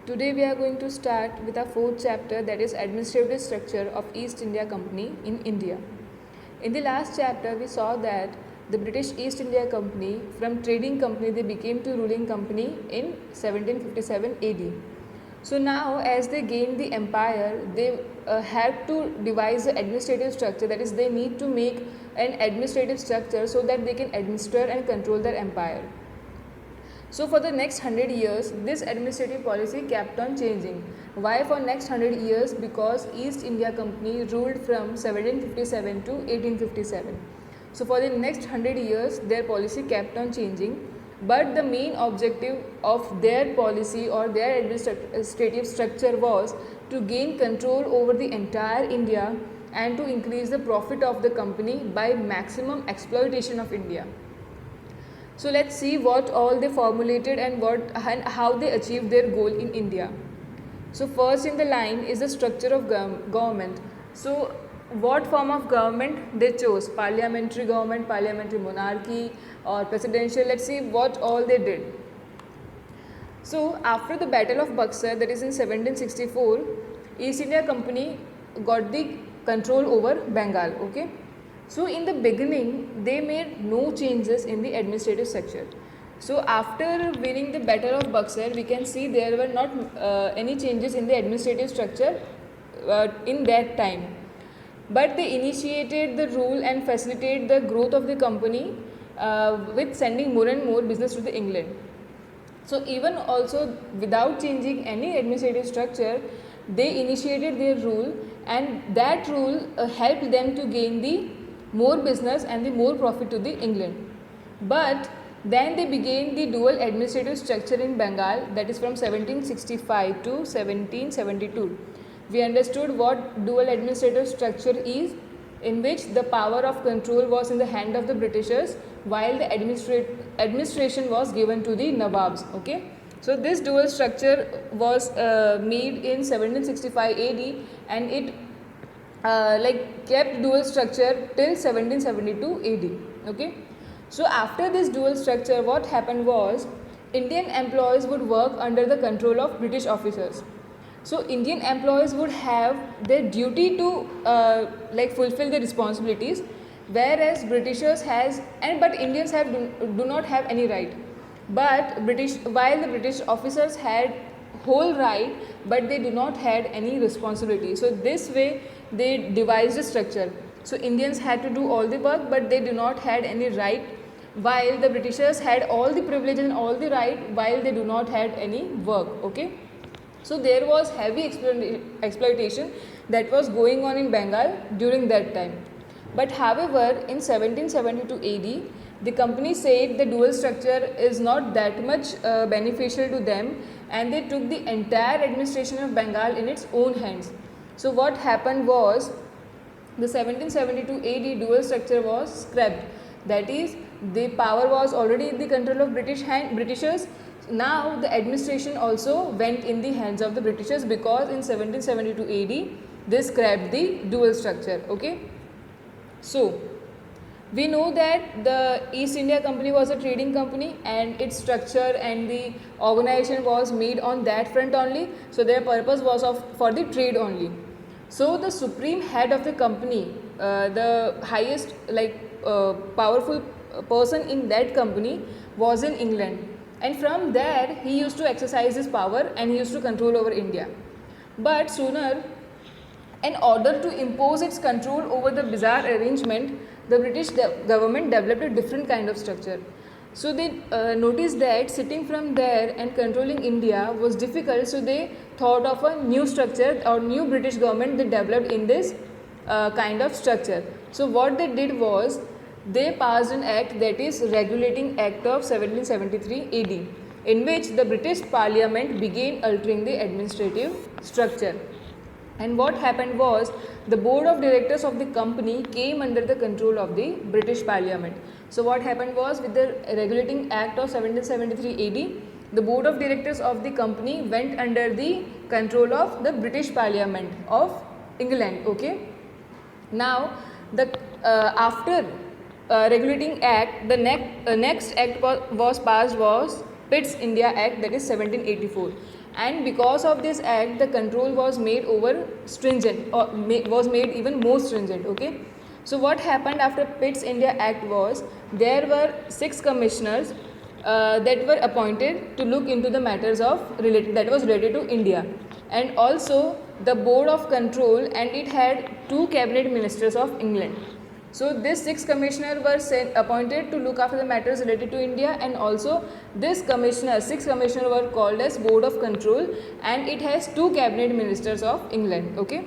Today we are going to start with our fourth chapter, that is administrative structure of East India Company in India. In the last chapter we saw that the British East India Company, from trading company they became to ruling company in 1757 AD. So now as they gained the empire, they had to devise the administrative structure, that is they need to make an administrative structure so that they can administer and control their empire. So for the next 100 years, this administrative policy kept on changing. Why for next 100 years? Because East India Company ruled from 1757 to 1857. So for the next 100 years, their policy kept on changing. But the main objective of their policy or their administrative structure was to gain control over the entire India and to increase the profit of the company by maximum exploitation of India. So let's see what all they formulated and how they achieved their goal in India. So first in the line is the structure of government. So what form of government they chose? Parliamentary government, parliamentary monarchy or presidential. Let's see what all they did. So after the Battle of Buxar, that is in 1764, East India Company got the control over Bengal. Okay. So in the beginning, they made no changes in the administrative structure. So after winning the Battle of Buxar, we can see there were not any changes in the administrative structure in that time. But they initiated the rule and facilitated the growth of the company with sending more and more business to the England. So even also without changing any administrative structure, they initiated their rule, and that rule helped them to gain the more business and the more profit to the England. But then they began the dual administrative structure in Bengal, that is from 1765 to 1772. We understood what dual administrative structure is, in which the power of control was in the hand of the Britishers while the administration was given to the Nawabs. Okay. So this dual structure was made in 1765 AD, and it kept dual structure till 1772 AD. Okay. So after this dual structure, what happened was Indian employees would work under the control of British officers. So Indian employees would have their duty to fulfill their responsibilities, whereas Britishers but Indians do not have any right. But while the British officers had whole right, but they do not had any responsibility. So this way they devised a structure. So Indians had to do all the work, but they do not had any right, while the Britishers had all the privileges and all the right, while they do not had any work. Okay. So there was heavy exploitation that was going on in Bengal during that time. But however, in 1772 AD, the company said the dual structure is not that much beneficial to them, and they took the entire administration of Bengal in its own hands. So what happened was, the 1772 AD dual structure was scrapped. That is, the power was already in the control of Britishers. Now the administration also went in the hands of the Britishers, because in 1772 AD they scrapped the dual structure. Okay. So we know that the East India Company was a trading company, and its structure and the organization was made on that front only. So their purpose was for the trade only. So the supreme head of the company, the highest powerful person in that company was in England, and from there he used to exercise his power and he used to control over India. But sooner, in order to impose its control over the bizarre arrangement, the British government developed a different kind of structure. So they noticed that sitting from there and controlling India was difficult, so they thought of a new structure or new British government they developed in this kind of structure. So what they did was, they passed an act, that is Regulating Act of 1773 AD, in which the British Parliament began altering the administrative structure. And what happened was, the board of directors of the company came under the control of the British Parliament. So what happened was, with the Regulating Act of 1773 AD, the board of directors of the company went under the control of the British Parliament of England. Okay. Now after Regulating Act, the next act was passed was Pitt's India Act, that is 1784. and because of this act the control was made over stringent, or was made even more stringent. Okay, so what happened after Pitt's India Act was there were 6 commissioners that were appointed to look into the matters of related to India, and also the board of control, and it had 2 cabinet ministers of England. So these 6 commissioners were appointed to look after the matters related to India, and also this 6 commissioners were called as board of control, and it has 2 cabinet ministers of England. Okay,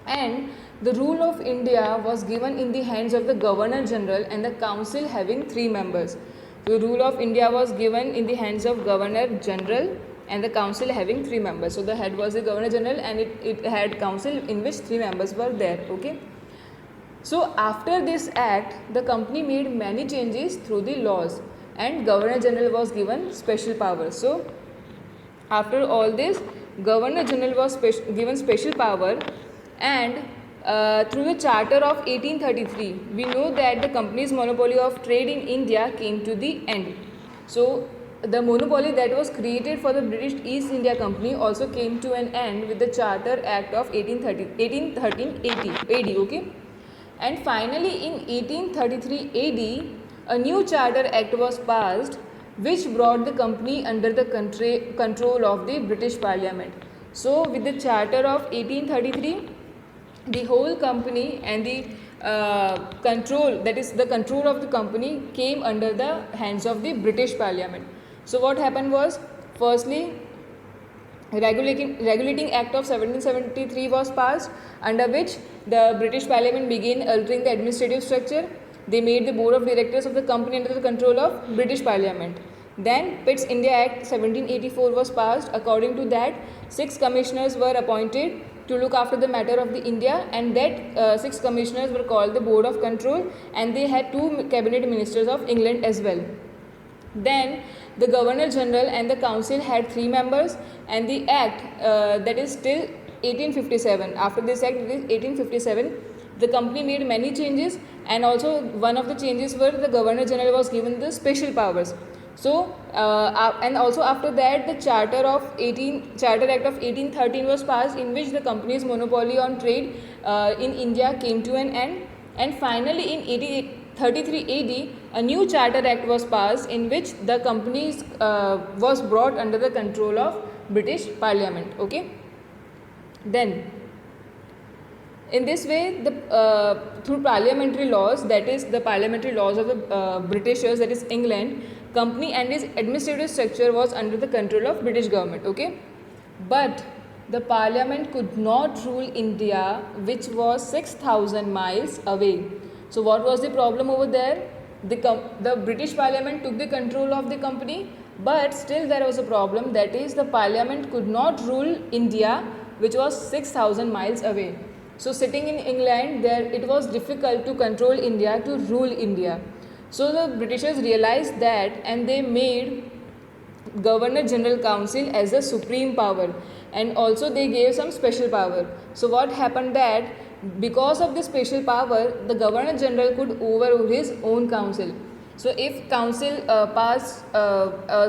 and the rule of India was given in the hands of the Governor General and the council having 3 members. The rule of India was given in the hands of Governor General and the council having 3 members. So the head was the Governor General, and it had council in which 3 members were there. Okay. So after this act, the company made many changes through the laws, and Governor General was given special powers. So after all this, Governor General was given special power, and through the Charter of 1833, we know that the company's monopoly of trade in India came to the end. So the monopoly that was created for the British East India Company also came to an end with the Charter Act of 1813 AD. Okay, and finally in 1833 AD, a new Charter Act was passed which brought the company under the control of the British Parliament. So with the Charter of 1833, the whole company and the control, that is the control of the company, came under the hands of the British Parliament. So what happened was, firstly, Regulating Act of 1773 was passed, under which the British Parliament began altering the administrative structure. They made the board of directors of the company under the control of British Parliament. Then Pitt's India Act 1784 was passed. According to that, 6 commissioners were appointed to look after the matter of the India, and that 6 commissioners were called the Board of Control, and they had 2 cabinet ministers of England as well. Then the Governor General and the Council had 3 members, and the Act that is till 1857. After this Act, it is 1857. The company made many changes, and also one of the changes were the Governor General was given the special powers. So and also after that, the Charter Act of 1813 was passed, in which the company's monopoly on trade in India came to an end. And finally in 1833 AD, a new Charter Act was passed, in which the companies was brought under the control of British Parliament. Okay. Then in this way, through parliamentary laws, that is the parliamentary laws of the Britishers, that is England, company and its administrative structure was under the control of British government. Okay, but the parliament could not rule India, which was 6,000 miles away. So what was the problem over there? The British Parliament took the control of the company, but still there was a problem, that is the parliament could not rule India, which was 6,000 miles away. So sitting in England, there it was difficult to control India, to rule India. So the Britishers realized that, and they made Governor General Council as a supreme power, and also they gave some special power. So what happened that, because of this special power, the Governor General could overrule his own council. So if council passed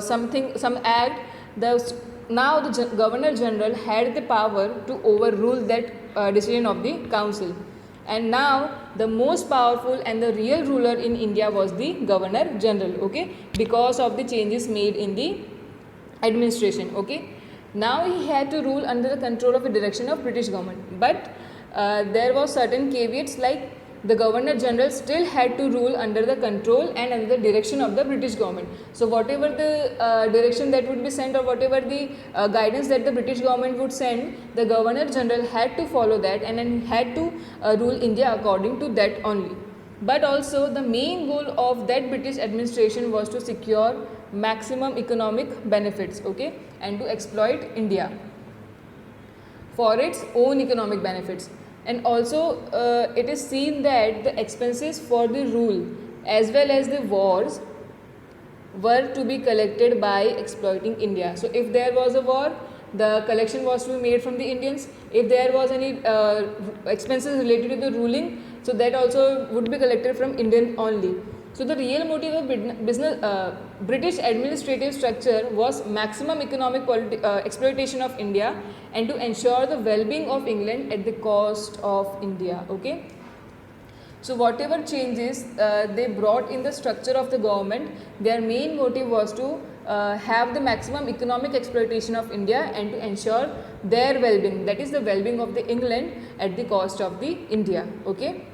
some act, now the Governor General had the power to overrule that decision of the council. And now the most powerful and the real ruler in India was the Governor General. Okay, because of the changes made in the administration. Okay, now he had to rule under the control of the direction of British government, but there was certain caveats, like the Governor General still had to rule under the control and under the direction of the British government. So whatever the direction that would be sent, or whatever the guidance that the British government would send, the Governor General had to follow that, and then had to rule India according to that only. But also the main goal of that British administration was to secure maximum economic benefits, okay, and to exploit India for its own economic benefits. And also it is seen that the expenses for the rule as well as the wars were to be collected by exploiting India. So if there was a war, the collection was to be made from the Indians. If there was any expenses related to the ruling, so that also would be collected from Indian only. So the real motive of British administrative structure was maximum economic exploitation of India and to ensure the well-being of England at the cost of India. Okay. So whatever changes they brought in the structure of the government, their main motive was to have the maximum economic exploitation of India and to ensure their well-being, that is the well-being of the England at the cost of the India. Okay.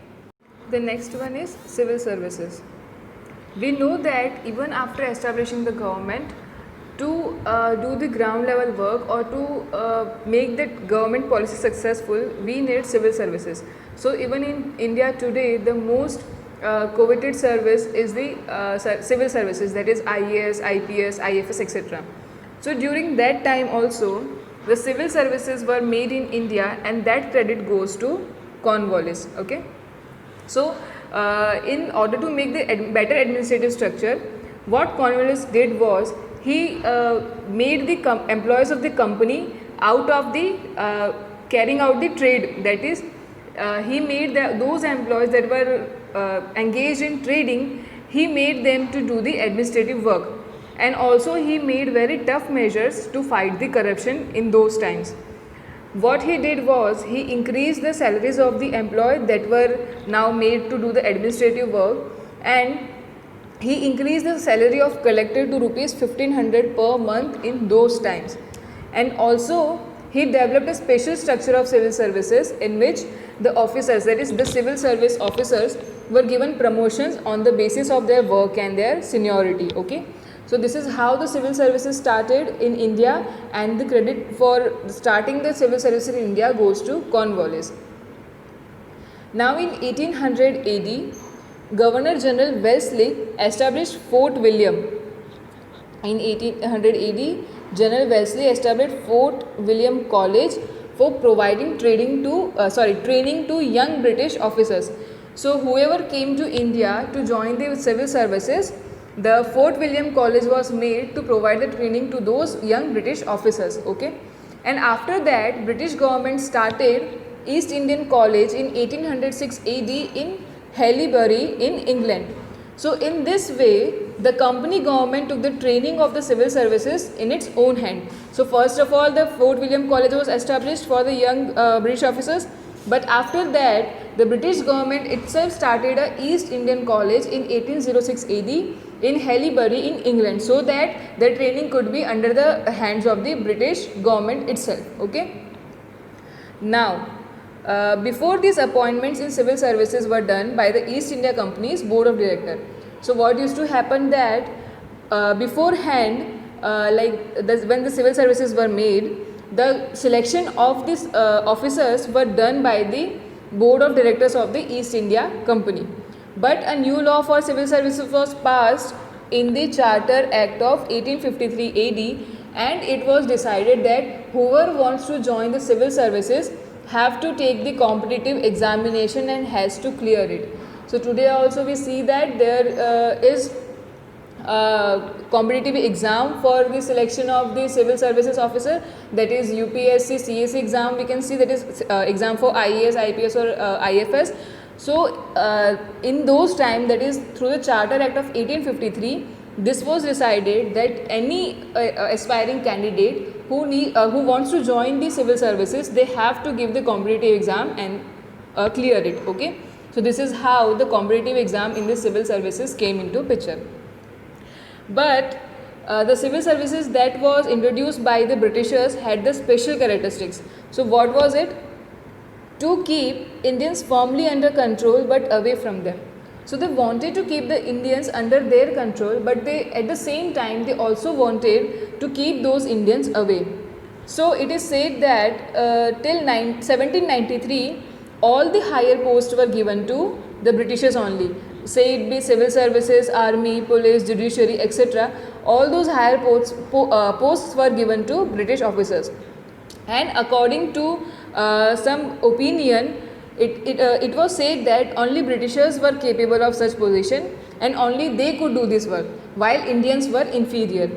The next one is civil services. We know that even after establishing the government, to do the ground level work or to make that government policy successful, we need civil services. So even in India today, the most coveted service is the civil services, that is IAS, IPS, IFS, etc. So during that time also, the civil services were made in India, and that credit goes to Cornwallis. Okay. So in order to make the better administrative structure, what Cornwallis did was he made the employees of the company out of the carrying out the trade, that is he made those employees that were engaged in trading, he made them to do the administrative work, and also he made very tough measures to fight the corruption in those times. What he did was he increased the salaries of the employees that were now made to do the administrative work, and he increased the salary of collector to rupees 1500 per month in those times. And also he developed a special structure of civil services in which the officers, that is the civil service officers, were given promotions on the basis of their work and their seniority. Okay. So this is how the civil services started in India, and the credit for starting the civil services in India goes to Cornwallis. Now in 1800 AD, Governor General Wellesley established Fort William. In 1800 AD, General Wellesley established Fort William College for providing training to young British officers. So whoever came to India to join the civil services, the Fort William College was made to provide the training to those young British officers. Okay. And after that, British government started East Indian College in 1806 AD in Haileybury in England. So in this way, the company government took the training of the civil services in its own hand. So first of all, the Fort William College was established for the young British officers, but after that, the British government itself started a East Indian College in 1806 AD in Haileybury in England, so that the training could be under the hands of the British government itself. Okay. Now, before these appointments in civil services were done by the East India Company's board of directors. So what used to happen that beforehand, when the civil services were made, the selection of these officers were done by the board of directors of the East India Company. But a new law for civil services was passed in the Charter Act of 1853 AD, and it was decided that whoever wants to join the civil services have to take the competitive examination and has to clear it. So today also we see that there is competitive exam for the selection of the civil services officer, that is UPSC CSC exam. We can see that is exam for IAS, IPS or IFS. So in those time, that is through the Charter Act of 1853, this was decided that any aspiring candidate who wants to join the civil services, they have to give the competitive exam and clear it. Okay. So this is how the competitive exam in the civil services came into picture. But the civil services that was introduced by the Britishers had the special characteristics. So what was it? To keep Indians firmly under control but away from them. So they wanted to keep the Indians under their control, but they at the same time they also wanted to keep those Indians away. So it is said that till 1793 all the higher posts were given to the Britishers only. Say it be civil services, army, police, judiciary, etc. All those higher posts were given to British officers. And according to some opinion, it was said that only Britishers were capable of such position and only they could do this work, while Indians were inferior.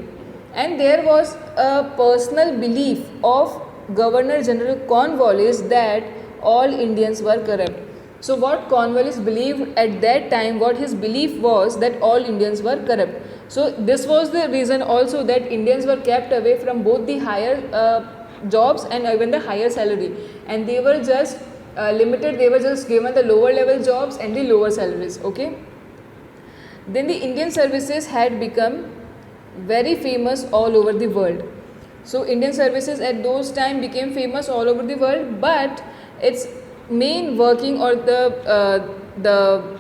And there was a personal belief of Governor General Cornwallis that all Indians were corrupt. So what Cornwallis believed at that time, what his belief was that all Indians were corrupt. So this was the reason also that Indians were kept away from both the higher jobs and even the higher salary, and they were just limited, they were just given the lower level jobs and the lower salaries. Okay. Then the Indian services had become very famous all over the world. So Indian services at those time became famous all over the world, but its main working or the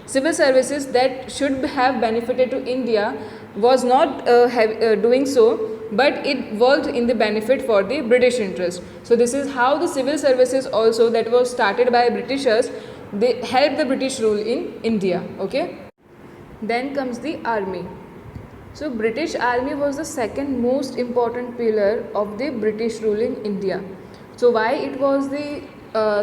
civil services that should have benefited to India was not doing so, but it worked in the benefit for the British interest. So this is how the civil services also that was started by Britishers, they helped the British rule in India. Okay. Then comes the army. So British army was the second most important pillar of the British rule in India. So why it was the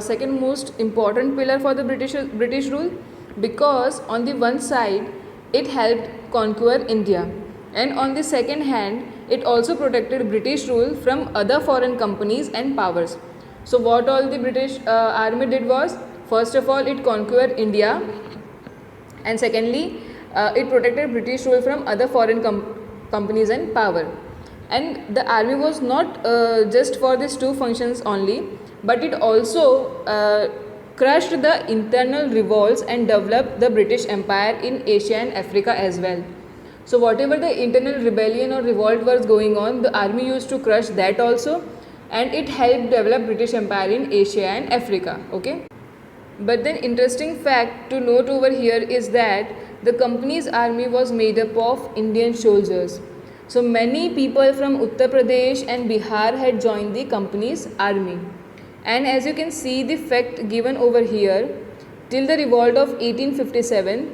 second most important pillar for the British rule? Because on the one side it helped conquer India, and on the second hand it also protected British rule from other foreign companies and powers. So what all the British army did was, first of all it conquered India, and secondly it protected British rule from other foreign companies and power. And the army was not just for these two functions only, but it also crushed the internal revolts and developed the British Empire in Asia and Africa as well. So whatever the internal rebellion or revolt was going on, the army used to crush that also, and it helped develop British Empire in Asia and Africa. Okay. But then interesting fact to note over here is that the company's army was made up of Indian soldiers. So many people from Uttar Pradesh and Bihar had joined the company's army. And as you can see the fact given over here, till the revolt of 1857,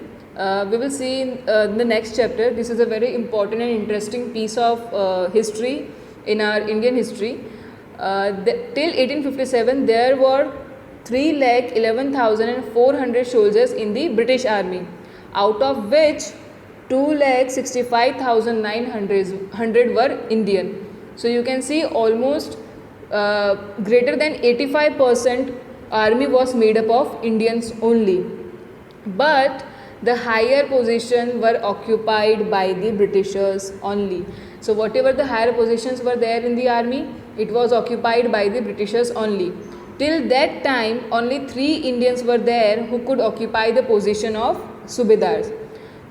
we will see in the next chapter. This is a very important and interesting piece of history in our Indian history. Till 1857 there were 3,11,400 soldiers in the British army, out of which 2,65,900 were Indian. So you can see almost greater than 85% army was made up of Indians only. But the higher position were occupied by the Britishers only. So whatever the higher positions were there in the army, it was occupied by the Britishers only. Till that time, only 3 Indians were there who could occupy the position of Subedars.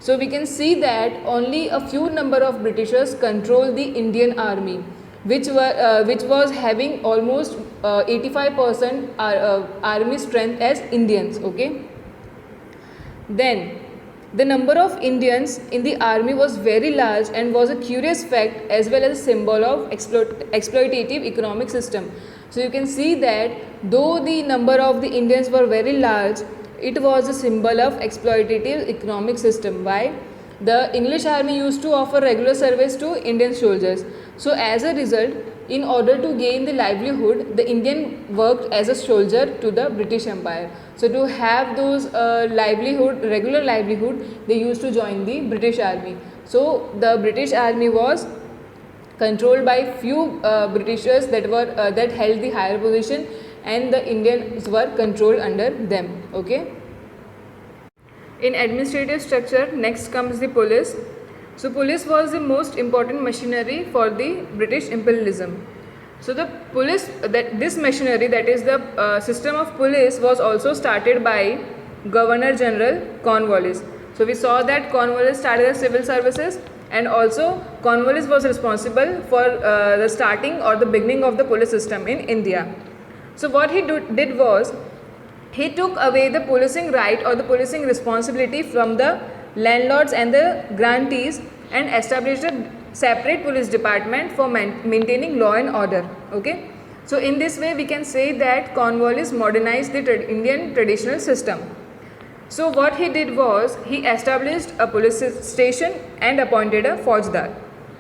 So we can see that only a few number of Britishers controlled the Indian army, which was having almost 85% army strength as Indians. Okay. Then the number of Indians in the army was very large and was a curious fact as well as a symbol of exploitative economic system. So you can see that though the number of the Indians were very large, it was a symbol of exploitative economic system. Why? The English army used to offer regular service to Indian soldiers. So as a result, in order to gain the livelihood, the Indian worked as a soldier to the British Empire. So to have those regular livelihood, they used to join the British army. So the British army was controlled by few Britishers that held the higher position, and the Indians were controlled under them. Okay. In administrative structure, next comes the police. So police was the most important machinery for the British imperialism. So the police, this machinery, that is the system of police, was also started by Governor General Cornwallis. So we saw that Cornwallis started the civil services, and also Cornwallis was responsible for the starting or the beginning of the police system in India. So what he did was, he took away the policing right or the policing responsibility from the landlords and the grantees and established a separate police department for maintaining law and order. Okay. So in this way we can say that Cornwallis modernized the Indian traditional system. So what he did was, he established a police station and appointed a Faujdar.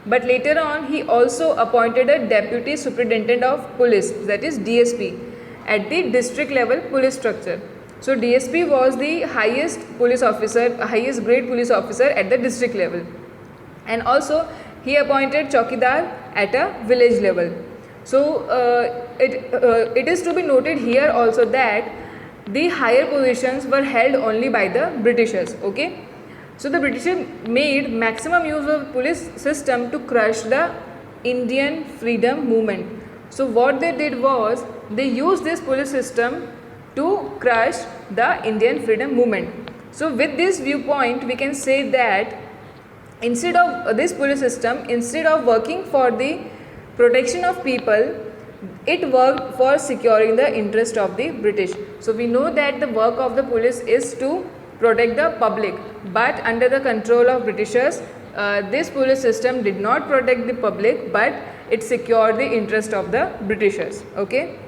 But later on he also appointed a deputy superintendent of police, that is DSP, at the district level police structure. So DSP was the highest police officer, highest grade police officer at the district level. And also he appointed Chaukidar at a village level. So it is to be noted here also that the higher positions were held only by the Britishers. Okay, so the British made maximum use of police system to crush the Indian freedom movement. So what they did was they used this police system to crush the Indian freedom movement. So with this viewpoint, we can say that instead of this police system, instead of working for the protection of people, it worked for securing the interest of the British. So we know that the work of the police is to protect the public, but under the control of Britishers, this police system did not protect the public, but it secured the interest of the Britishers. Okay.